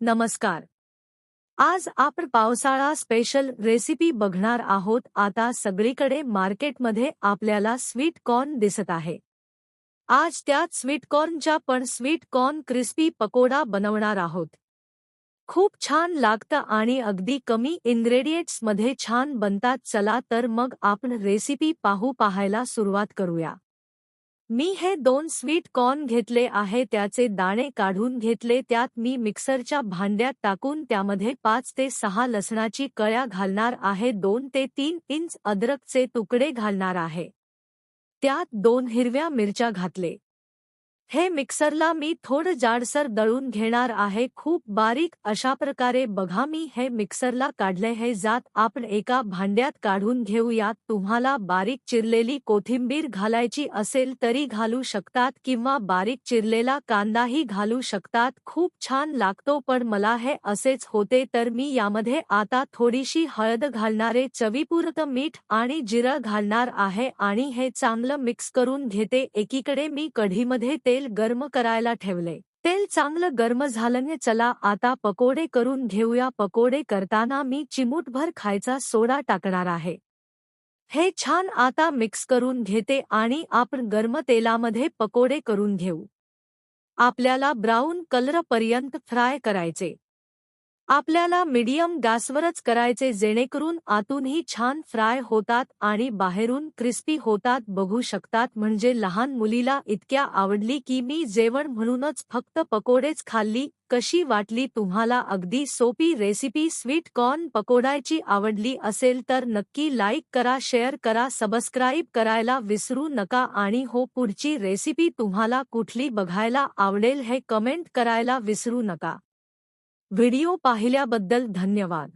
नमस्कार. आज आपण पावसाळा स्पेशल रेसिपी बघणार आहोत. आता सगळीकडे मार्केटमध्ये आपल्याला स्वीट कॉर्न दिसत आहे. आज त्यात स्वीट कॉर्नच्या पण स्वीट कॉर्न क्रिस्पी पकोडा बनवणार आहोत. खूप छान लागतं आणि अगदी कमी इन्ग्रेडिएंट्स मध्ये छान बनतात. चला तर मग आपण रेसिपी पाहायला सुरुवात करूया. मी हे 2 स्वीट कॉर्न घेतले आहे. त्याचे दाणे काढून घेतले. त्यात मी मिक्सरच्या भांड्यात टाकून त्यामध्ये 5 ते 6 लसणाची कळ्या घालणार आहे. 2 ते 3 इंच अद्रकचे तुकडे घालणार आहे. त्यात 2 हिरव्या मिरच्या घातले. हे मिक्सरला मी थोडं जाडसर दळून घेणार आहे. खूप बारीक अशा प्रकारे बघा मी हे मिक्सरला काढले. हे जात आपण एका भांड्यात काढून घेऊयात. तुम्हाला बारीक चिरलेली कोथिंबीर घालायची असेल तरी घालू शकतात किंवा बारीक चिरलेला कांदाही घालू शकतात. खूप छान लागतो, पण मला हे असेच होते तर मी यामध्ये आता थोडीशी हळद घालणारे, चवीपुरतं मीठ आणि जिरं घालणार आहे आणि हे चांगलं मिक्स करून घेते. एकीकडे मी कढईमध्ये तेल गरम करायला ठेवले. तेल चांगलं गरम झाल्याने चला आता पकोडे करून घेऊया. पकोडे करताना मी चिमूटभर खायचा सोडा टाकणार आहे. हे छान आता मिक्स करून घेते आणि आपण गरम तेलामध्ये पकोडे करून घेऊ. आपल्याला ब्राऊन कलरपर्यंत फ्राय करायचे. आपल्याला मीडियम गॅसवरच करायचे जेणेकरून आतूनही छान फ्राय होतात आणि बाहेरून क्रिस्पी होतात. बघू शकतात, म्हणजे लहान मुलीला इतक्या आवडली की मी जेवण म्हणूनच फक्त पकोडेच खाल्ली. कशी वाटली तुम्हाला? अगदी सोपी रेसिपी. स्वीट कॉर्न पकोडाची आवडली असेल तर नक्की लाईक करा, शेअर करा, सबस्क्राईब करायला विसरू नका. आणि हो, पुढची रेसिपी तुम्हाला कुठली बघायला आवडेल हे कमेंट करायला विसरू नका. व्हिडिओ पाहिल्याबद्दल धन्यवाद.